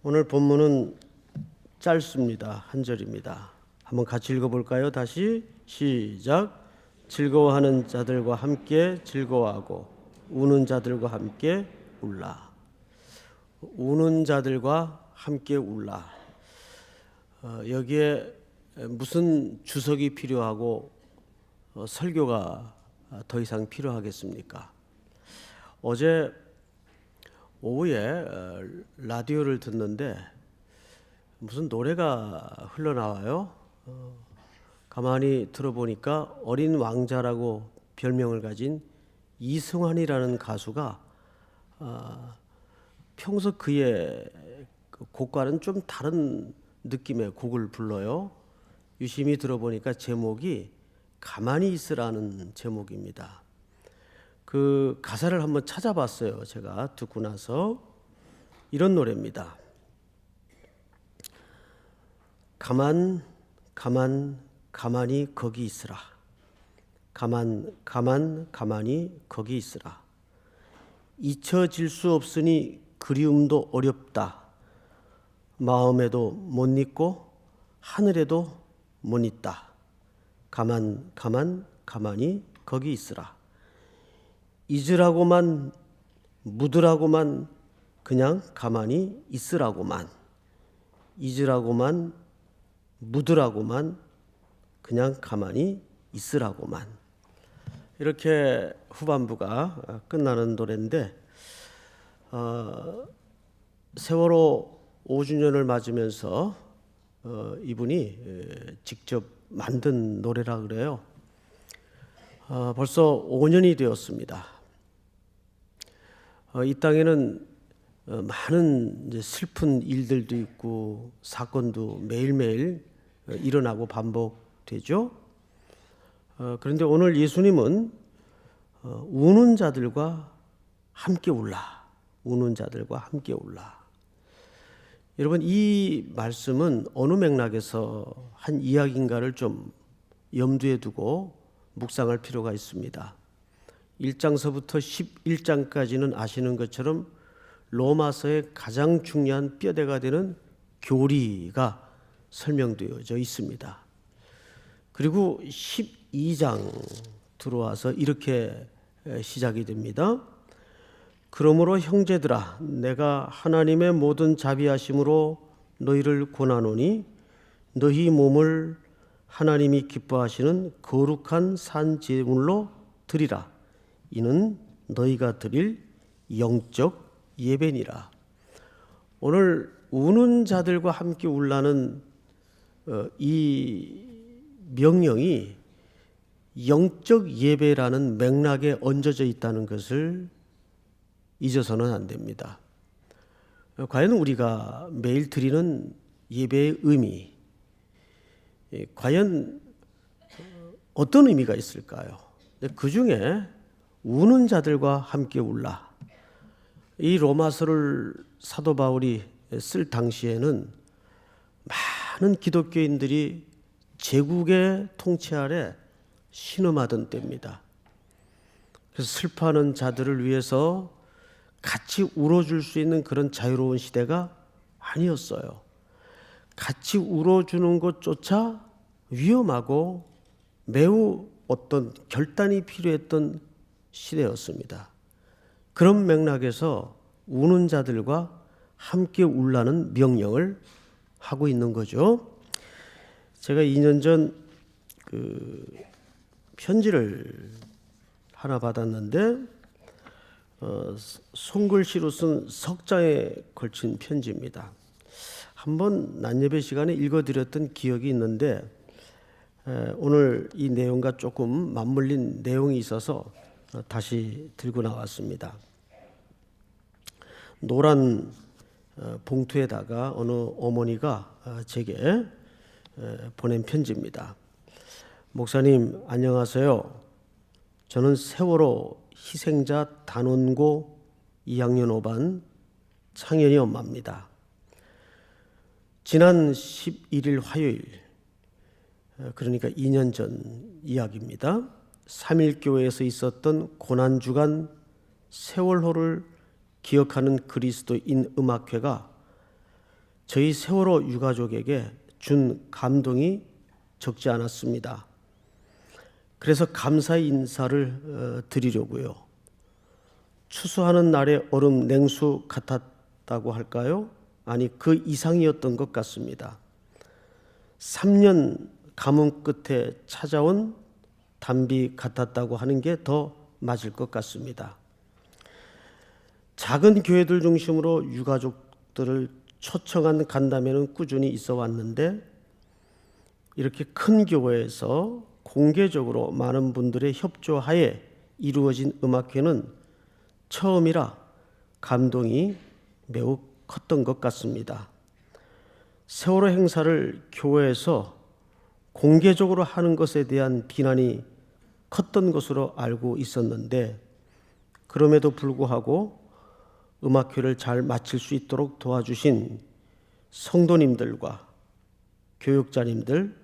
오늘 본문은 짧습니다. 한 절입니다. 한번 같이 읽어볼까요? 다시 시작. 즐거워하는 자들과 함께 즐거워하고 우는 자들과 함께 울라. 우는 자들과 함께 울라. 여기에 무슨 주석이 필요하고 설교가 더 이상 필요하겠습니까? 어제 오후에 라디오를 듣는데 무슨 노래가 흘러나와요. 가만히 들어보니까 어린 왕자라고 별명을 가진 이승환이라는 가수가 평소 그의 곡과는 좀 다른 느낌의 곡을 불러요. 유심히 들어보니까 제목이 가만히 있으라는 제목입니다. 그 가사를 한번 찾아봤어요. 제가 듣고 나서 이런 노래입니다. 가만히 거기 있으라. 가만히 거기 있으라. 잊혀질 수 없으니 그리움도 어렵다. 마음에도 못 잊고 하늘에도 못 있다. 가만히 거기 있으라. 잊으라고만 묻으라고만 그냥 가만히 있으라고만. 잊으라고만 묻으라고만 그냥 가만히 있으라고만. 이렇게 후반부가 끝나는 노래인데 세월호 5주년을 맞으면서 이분이 직접 만든 노래라 그래요. 벌써 5년이 되었습니다. 이 땅에는 많은 이제 슬픈 일들도 있고 사건도 매일매일 일어나고 반복되죠. 그런데 오늘 예수님은 우는 자들과 함께 울라. 우는 자들과 함께 울라. 여러분, 이 말씀은 어느 맥락에서 한 이야기인가를 좀 염두에 두고 묵상할 필요가 있습니다. 1장서부터 11장까지는 아시는 것처럼 로마서의 가장 중요한 뼈대가 되는 교리가 설명되어져 있습니다. 그리고 12장 들어와서 이렇게 시작이 됩니다. 그러므로 형제들아, 내가 하나님의 모든 자비하심으로 너희를 권하노니 너희 몸을 하나님이 기뻐하시는 거룩한 산 제물로 드리라. 이는 너희가 드릴 영적 예배니라. 오늘 우는 자들과 함께 울라는 이 명령이 영적 예배라는 맥락에 얹어져 있다는 것을 잊어서는 안 됩니다. 과연 우리가 매일 드리는 예배의 의미, 과연 어떤 의미가 있을까요? 그 중에 우는 자들과 함께 울라. 이 로마서를 사도 바울이 쓸 당시에는 많은 기독교인들이 제국의 통치 아래 신음하던 때입니다. 그래서 슬퍼하는 자들을 위해서 같이 울어줄 수 있는 그런 자유로운 시대가 아니었어요. 같이 울어주는 것조차 위험하고 매우 어떤 결단이 필요했던 시대였습니다. 그런 맥락에서 우는 자들과 함께 울라는 명령을 하고 있는 거죠. 제가 2년 전 편지를 하나 받았는데 손글씨로 쓴 석장에 걸친 편지입니다. 한번 낮예배 시간에 읽어드렸던 기억이 있는데 오늘 이 내용과 조금 맞물린 내용이 있어서 다시 들고 나왔습니다. 노란 봉투에다가 어느 어머니가 제게 보낸 편지입니다. 목사님 안녕하세요. 저는 세월호 희생자 단원고 2학년 5반 창현이 엄마입니다. 지난 11일 화요일, 그러니까 2년 전 이야기입니다. 3.1교회에서 있었던 고난주간 세월호를 기억하는 그리스도인 음악회가 저희 세월호 유가족에게 준 감동이 적지 않았습니다. 그래서 감사의 인사를 드리려고요. 추수하는 날의 얼음 냉수 같았다고 할까요? 아니, 그 이상이었던 것 같습니다. 3년 가뭄 끝에 찾아온 단비 같았다고 하는 게 더 맞을 것 같습니다. 작은 교회들 중심으로 유가족들을 초청한 간담회는 꾸준히 있어 왔는데, 이렇게 큰 교회에서 공개적으로 많은 분들의 협조하에 이루어진 음악회는 처음이라 감동이 매우 컸던 것 같습니다. 세월호 행사를 교회에서 공개적으로 하는 것에 대한 비난이 컸던 것으로 알고 있었는데, 그럼에도 불구하고 음악회를 잘 마칠 수 있도록 도와주신 성도님들과 교육자님들,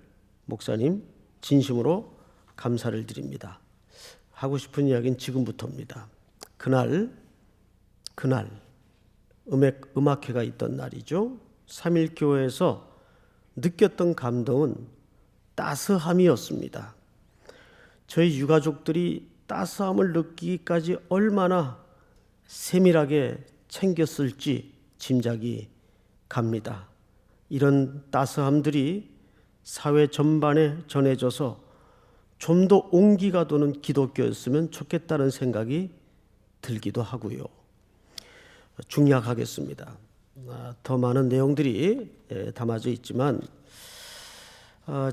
목사님 진심으로 감사를 드립니다. 하고 싶은 이야기는 지금부터입니다. 그날 음악회가 있던 날이죠. 3.1교회에서 느꼈던 감동은 따스함이었습니다. 저희 유가족들이 따스함을 느끼기까지 얼마나 세밀하게 챙겼을지 짐작이 갑니다. 이런 따스함들이 사회 전반에 전해져서 좀 더 온기가 도는 기독교였으면 좋겠다는 생각이 들기도 하고요. 중략하겠습니다. 더 많은 내용들이 담아져 있지만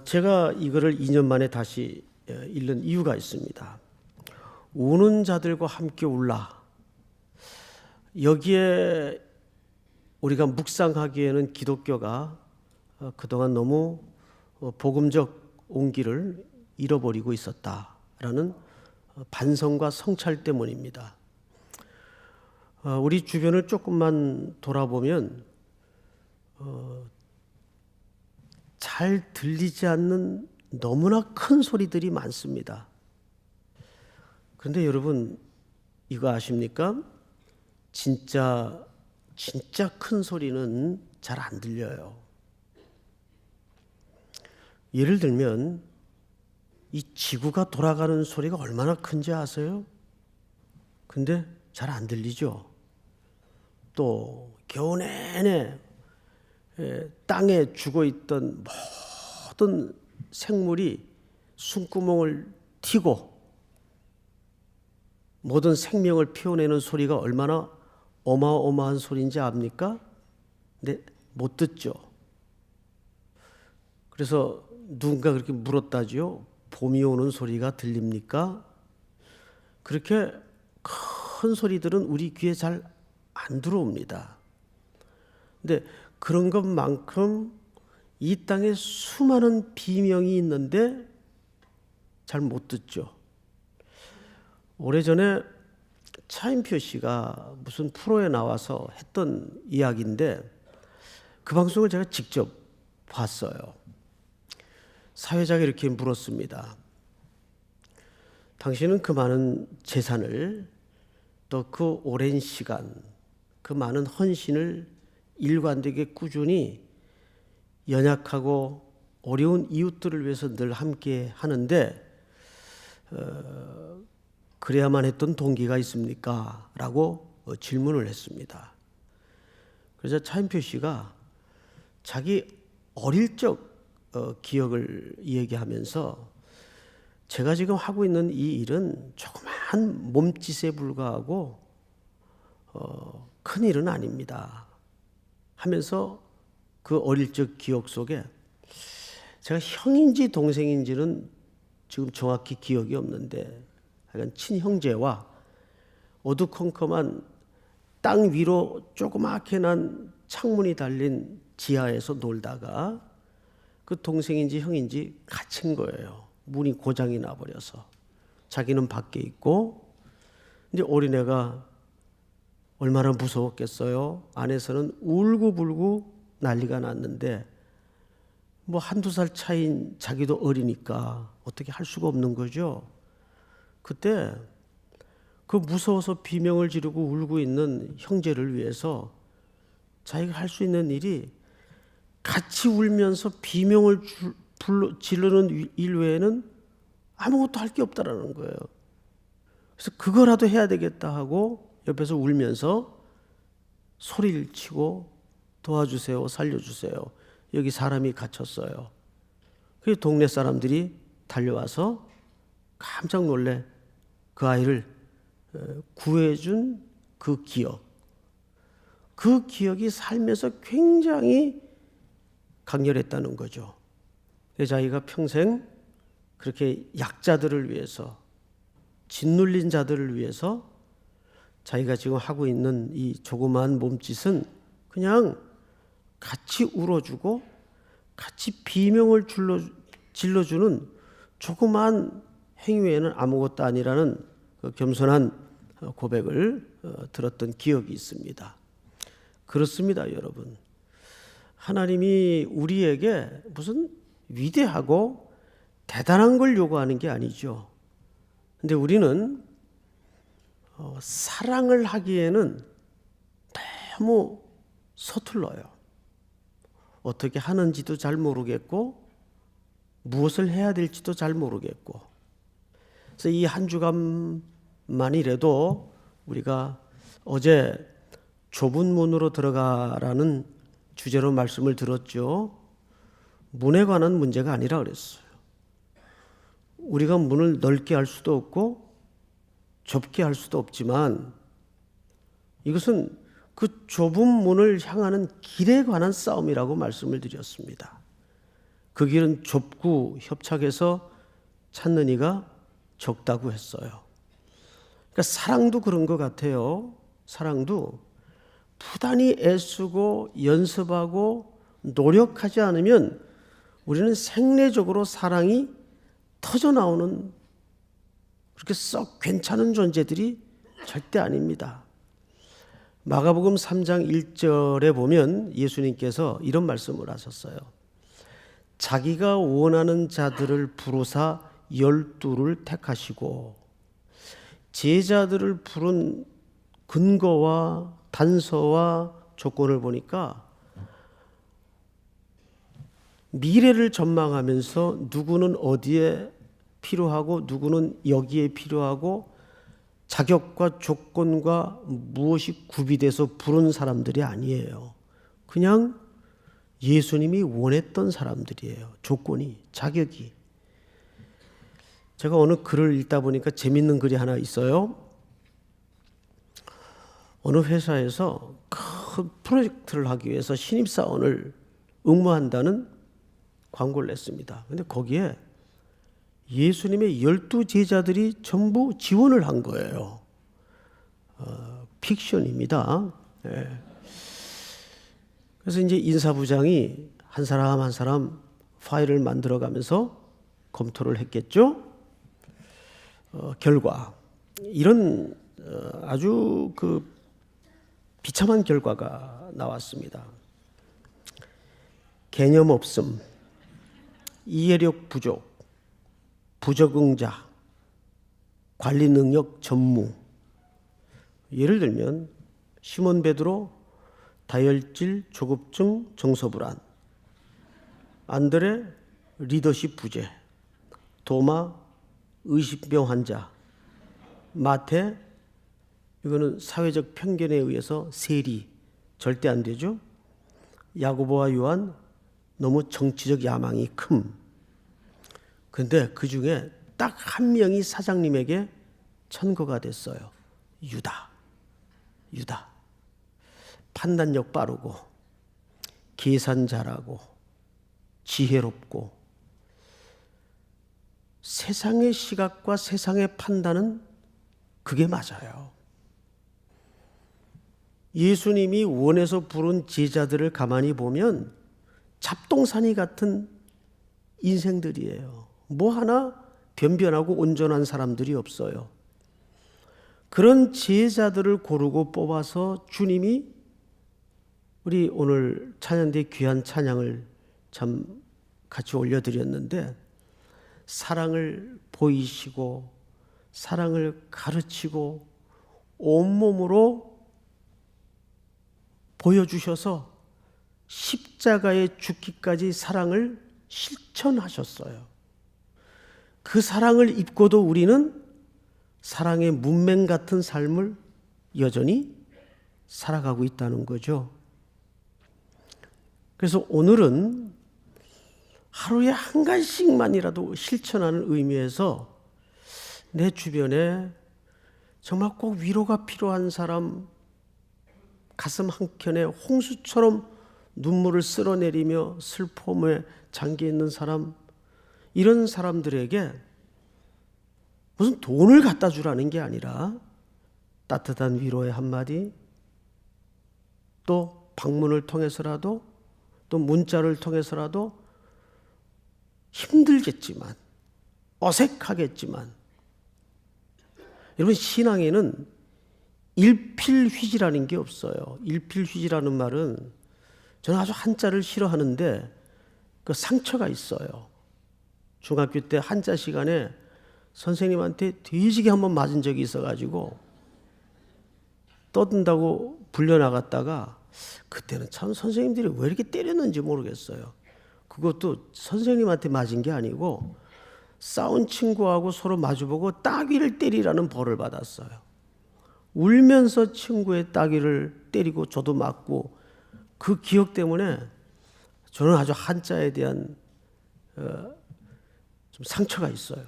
제가 이거를 2년 만에 다시 읽는 이유가 있습니다. 우는 자들과 함께 울라. 여기에 우리가 묵상하기에는 기독교가 그동안 너무 복음적 온기를 잃어버리고 있었다라는 반성과 성찰 때문입니다. 우리 주변을 조금만 돌아보면 잘 들리지 않는 너무나 큰 소리들이 많습니다. 그런데 여러분 이거 아십니까? 진짜 큰 소리는 잘 안 들려요. 예를 들면 이 지구가 돌아가는 소리가 얼마나 큰지 아세요? 근데 잘 안 들리죠. 또 겨우 내내 땅에 죽어있던 모든 생물이 숨구멍을 튀고 모든 생명을 피워내는 소리가 얼마나 어마어마한 소리인지 압니까? 근데 못 듣죠. 그래서 누군가 그렇게 물었다지요. 봄이 오는 소리가 들립니까? 그렇게 큰 소리들은 우리 귀에 잘 안 들어옵니다. 근데 그런 것만큼 이 땅에 수많은 비명이 있는데 잘 못 듣죠. 오래전에 차인표 씨가 무슨 프로에 나와서 했던 이야기인데 그 방송을 제가 직접 봤어요. 사회자가 이렇게 물었습니다. 당신은 그 많은 재산을 또 그 오랜 시간 그 많은 헌신을 일관되게 꾸준히 연약하고 어려운 이웃들을 위해서 늘 함께 하는데 그래야만 했던 동기가 있습니까? 라고 질문을 했습니다. 그래서 차인표 씨가 자기 어릴 적 기억을 얘기하면서 제가 지금 하고 있는 이 일은 조그만 몸짓에 불과하고 큰 일은 아닙니다 하면서 그 어릴 적 기억 속에 제가 형인지 동생인지는 지금 정확히 기억이 없는데 약간 친형제와 어두컴컴한 땅 위로 조그맣게 난 창문이 달린 지하에서 놀다가 그 동생인지 형인지 갇힌 거예요. 문이 고장이 나버려서. 자기는 밖에 있고 이제 어린애가 얼마나 무서웠겠어요. 안에서는 울고불고 난리가 났는데 뭐 한두 살 차이인 자기도 어리니까 어떻게 할 수가 없는 거죠. 그때 그 무서워서 비명을 지르고 울고 있는 형제를 위해서 자기가 할 수 있는 일이 같이 울면서 비명을 지르는 일 외에는 아무것도 할 게 없다라는 거예요. 그래서 그거라도 해야 되겠다 하고 옆에서 울면서 소리를 치고 도와주세요, 살려주세요. 여기 사람이 갇혔어요. 그래서 동네 사람들이 달려와서 깜짝 놀래 그 아이를 구해준 그 기억. 그 기억이 살면서 굉장히 강렬했다는 거죠. 그래서 자기가 평생 그렇게 약자들을 위해서, 짓눌린 자들을 위해서 자기가 지금 하고 있는 이 조그마한 몸짓은 그냥 같이 울어주고 같이 비명을 질러주는 조그마한 행위 외에는 아무것도 아니라는 그 겸손한 고백을 들었던 기억이 있습니다. 그렇습니다, 여러분. 하나님이 우리에게 무슨 위대하고 대단한 걸 요구하는 게 아니죠. 근데 우리는 사랑을 하기에는 너무 서툴러요. 어떻게 하는지도 잘 모르겠고 무엇을 해야 될지도 잘 모르겠고. 그래서 이 한 주간만이라도 우리가 어제 좁은 문으로 들어가라는 주제로 말씀을 들었죠. 문에 관한 문제가 아니라 그랬어요. 우리가 문을 넓게 할 수도 없고 좁게 할 수도 없지만 이것은 그 좁은 문을 향하는 길에 관한 싸움이라고 말씀을 드렸습니다. 그 길은 좁고 협착해서 찾는 이가 적다고 했어요. 그러니까 사랑도 그런 것 같아요. 사랑도 부단히 애쓰고 연습하고 노력하지 않으면 우리는 생리적으로 사랑이 터져나오는 그렇게 썩 괜찮은 존재들이 절대 아닙니다. 마가복음 3장 1절에 보면 예수님께서 이런 말씀을 하셨어요. 자기가 원하는 자들을 부르사 12를 택하시고 제자들을 부른 근거와 단서와 조건을 보니까 미래를 전망하면서 누구는 어디에 필요하고 누구는 여기에 필요하고 자격과 조건과 무엇이 구비돼서 부른 사람들이 아니에요. 그냥 예수님이 원했던 사람들이에요. 조건이, 자격이. 제가 어느 글을 읽다 보니까 재밌는 글이 하나 있어요. 어느 회사에서 큰 프로젝트를 하기 위해서 신입사원을 응모한다는 광고를 냈습니다. 그런데 거기에 예수님의 12제자들이 전부 지원을 한 거예요. 픽션입니다. 네. 그래서 이제 인사부장이 한 사람 한 사람 파일을 만들어가면서 검토를 했겠죠. 결과 이런 아주 그 비참한 결과가 나왔습니다. 개념 없음, 이해력 부족, 부적응자, 관리 능력 전무. 예를 들면 시몬 베드로 다혈질 조급증 정서불안, 안드레 리더십 부재, 도마 의식병 환자, 마태 이거는 사회적 편견에 의해서 세리 절대 안 되죠. 야고보와 요한 너무 정치적 야망이 큼. 근데 그 중에 딱 한 명이 사장님에게 천거가 됐어요. 유다. 판단력 빠르고 계산 잘하고 지혜롭고 세상의 시각과 세상의 판단은 그게 맞아요. 예수님이 원해서 부른 제자들을 가만히 보면 잡동사니 같은 인생들이에요. 뭐 하나 변변하고 온전한 사람들이 없어요. 그런 제자들을 고르고 뽑아서 주님이 우리 오늘 찬양대 귀한 찬양을 참 같이 올려드렸는데 사랑을 보이시고 사랑을 가르치고 온몸으로 보여주셔서 십자가에 죽기까지 사랑을 실천하셨어요. 그 사랑을 입고도 우리는 사랑의 문맹 같은 삶을 여전히 살아가고 있다는 거죠. 그래서 오늘은 하루에 한 가지씩만이라도 실천하는 의미에서 내 주변에 정말 꼭 위로가 필요한 사람, 가슴 한켠에 홍수처럼 눈물을 쓸어내리며 슬픔에 잠겨 있는 사람, 이런 사람들에게 무슨 돈을 갖다 주라는 게 아니라 따뜻한 위로의 한마디, 또 방문을 통해서라도, 또 문자를 통해서라도, 힘들겠지만, 어색하겠지만, 여러분, 신앙에는 일필휘지라는 게 없어요. 일필휘지라는 말은 저는 아주 한자를 싫어하는데 그 상처가 있어요. 중학교 때 한자 시간에 선생님한테 뒤지게 한번 맞은 적이 있어가지고 떠든다고 불려나갔다가, 그때는 참 선생님들이 왜 이렇게 때렸는지 모르겠어요. 그것도 선생님한테 맞은 게 아니고 싸운 친구하고 서로 마주보고 따귀를 때리라는 벌을 받았어요. 울면서 친구의 따귀를 때리고 저도 맞고, 그 기억 때문에 저는 아주 한자에 대한 좀 상처가 있어요.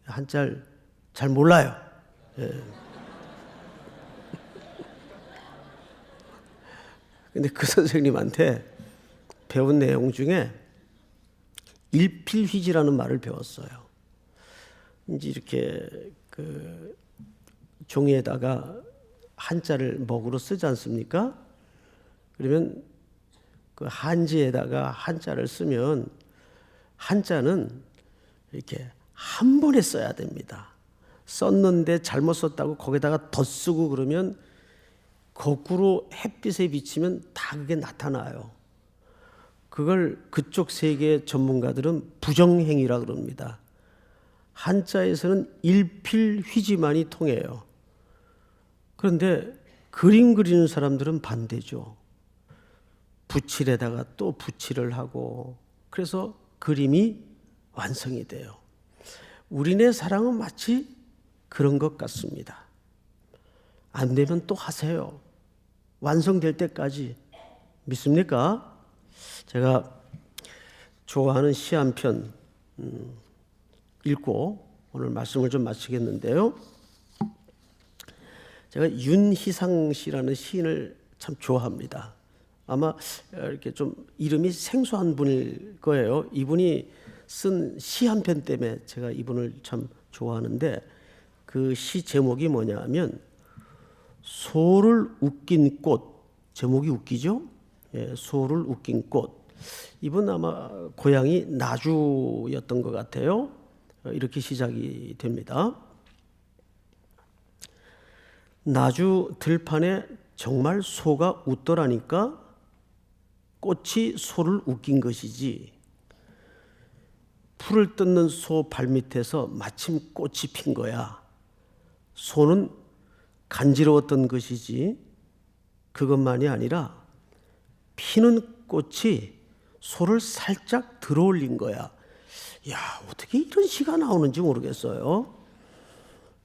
한자를 잘 몰라요. 예. 근데 그 선생님한테 배운 내용 중에 일필휘지라는 말을 배웠어요. 이제 이렇게 그 종이에다가 한자를 먹으로 쓰지 않습니까? 그러면 그 한지에다가 한자를 쓰면 한자는 이렇게 한 번에 써야 됩니다. 썼는데 잘못 썼다고 거기다가 더 쓰고 그러면 거꾸로 햇빛에 비치면 다 그게 나타나요. 그걸 그쪽 세계 전문가들은 부정행위라 그럽니다. 한자에서는 일필휘지만이 통해요. 그런데 그림 그리는 사람들은 반대죠. 붓칠에다가 또 붓칠을 하고, 그래서 그림이 완성이 돼요. 우리네 사랑은 마치 그런 것 같습니다. 안 되면 또 하세요. 완성될 때까지. 믿습니까? 제가 좋아하는 시 한 편 읽고 오늘 말씀을 좀 마치겠는데요. 제가 윤희상 씨라는 시인을 참 좋아합니다. 아마 이렇게 좀 이름이 생소한 분일 거예요. 이분이 쓴 시 한 편 때문에 제가 이분을 참 좋아하는데, 그 시 제목이 뭐냐면 소를 웃긴 꽃. 제목이 웃기죠? 예, 소를 웃긴 꽃. 이분 아마 고향이 나주였던 것 같아요. 이렇게 시작이 됩니다. 나주 들판에 정말 소가 웃더라니까 꽃이 소를 웃긴 것이지. 풀을 뜯는 소 발밑에서 마침 꽃이 핀 거야. 소는 간지러웠던 것이지 그것만이 아니라 피는 꽃이 소를 살짝 들어올린 거야. 야, 어떻게 이런 시가 나오는지 모르겠어요.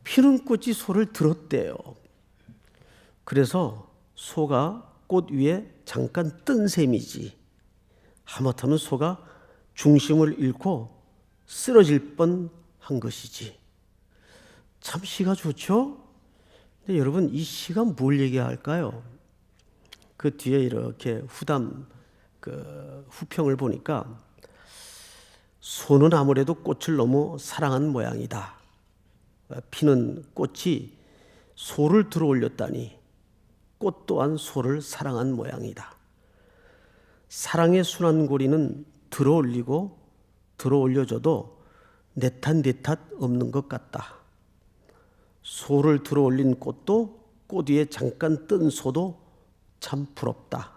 피는 꽃이 소를 들었대요. 그래서 소가 꽃 위에 잠깐 뜬 셈이지. 하마터면 소가 중심을 잃고 쓰러질 뻔한 것이지. 참 시가 좋죠? 근데 여러분, 이 시가 뭘 얘기할까요? 그 뒤에 이렇게 후평을 보니까 소는 아무래도 꽃을 너무 사랑한 모양이다. 피는 꽃이 소를 들어올렸다니 꽃 또한 소를 사랑한 모양이다. 사랑의 순환고리는 들어올리고 들어올려줘도 내 탓 없는 것 같다. 소를 들어올린 꽃도 꽃 위에 잠깐 뜬 소도 참 부럽다.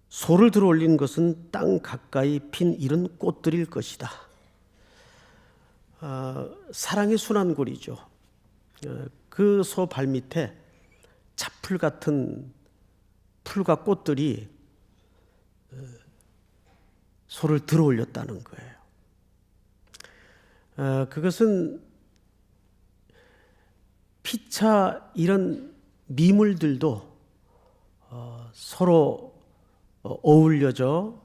소를 들어올린 것은 땅 가까이 핀 이런 꽃들일 것이다. 사랑의 순환고리죠. 그 소 발밑에 차풀 같은 풀과 꽃들이 소를 들어 올렸다는 거예요. 그것은 피차 이런 미물들도 서로 어울려져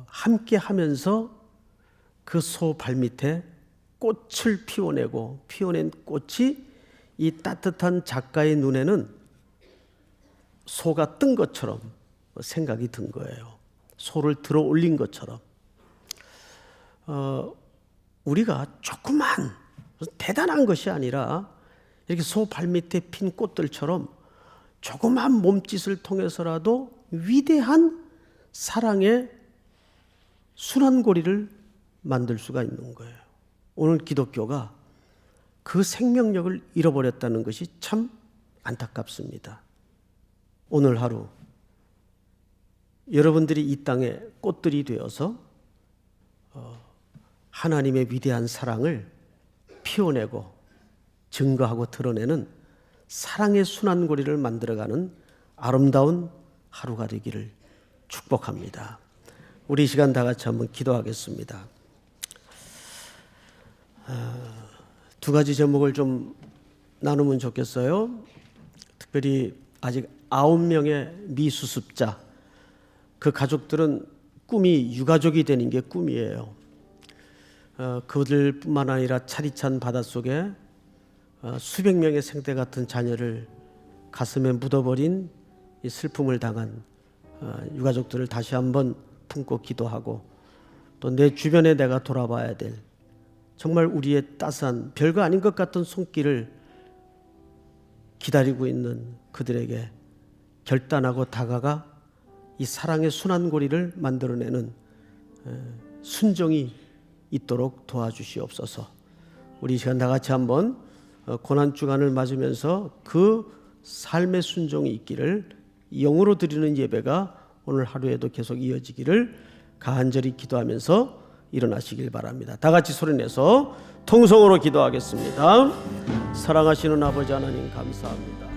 함께 하면서 그 소 발밑에 꽃을 피워내고 피워낸 꽃이 이 따뜻한 작가의 눈에는 소가 뜬 것처럼 생각이 든 거예요. 소를 들어 올린 것처럼. 우리가 조그만 대단한 것이 아니라 이렇게 소 발밑에 핀 꽃들처럼 조그만 몸짓을 통해서라도 위대한 사랑의 순환고리를 만들 수가 있는 거예요. 오늘 기독교가 그 생명력을 잃어버렸다는 것이 참 안타깝습니다. 오늘 하루 여러분들이 이 땅에 꽃들이 되어서 하나님의 위대한 사랑을 피워내고 증거하고 드러내는 사랑의 순환고리를 만들어가는 아름다운 하루가 되기를 축복합니다. 우리 이 시간 다 같이 한번 기도하겠습니다. 두 가지 제목을 좀 나누면 좋겠어요. 특별히 아직 9명의 미수습자, 그 가족들은 꿈이 유가족이 되는 게 꿈이에요. 그들뿐만 아니라 차디찬 바닷속에 수백 명의 생태 같은 자녀를 가슴에 묻어버린 이 슬픔을 당한 유가족들을 다시 한번 품고 기도하고, 또 내 주변에 내가 돌아봐야 될 정말 우리의 따스한 별거 아닌 것 같은 손길을 기다리고 있는 그들에게 결단하고 다가가 이 사랑의 순환고리를 만들어내는 순종이 있도록 도와주시옵소서. 우리 이 시간 다 같이 한번 고난주간을 맞으면서 그 삶의 순종이 있기를, 영으로 드리는 예배가 오늘 하루에도 계속 이어지기를 간절히 기도하면서 일어나시길 바랍니다. 다 같이 소리내서 통성으로 기도하겠습니다. 사랑하시는 아버지 하나님 감사합니다.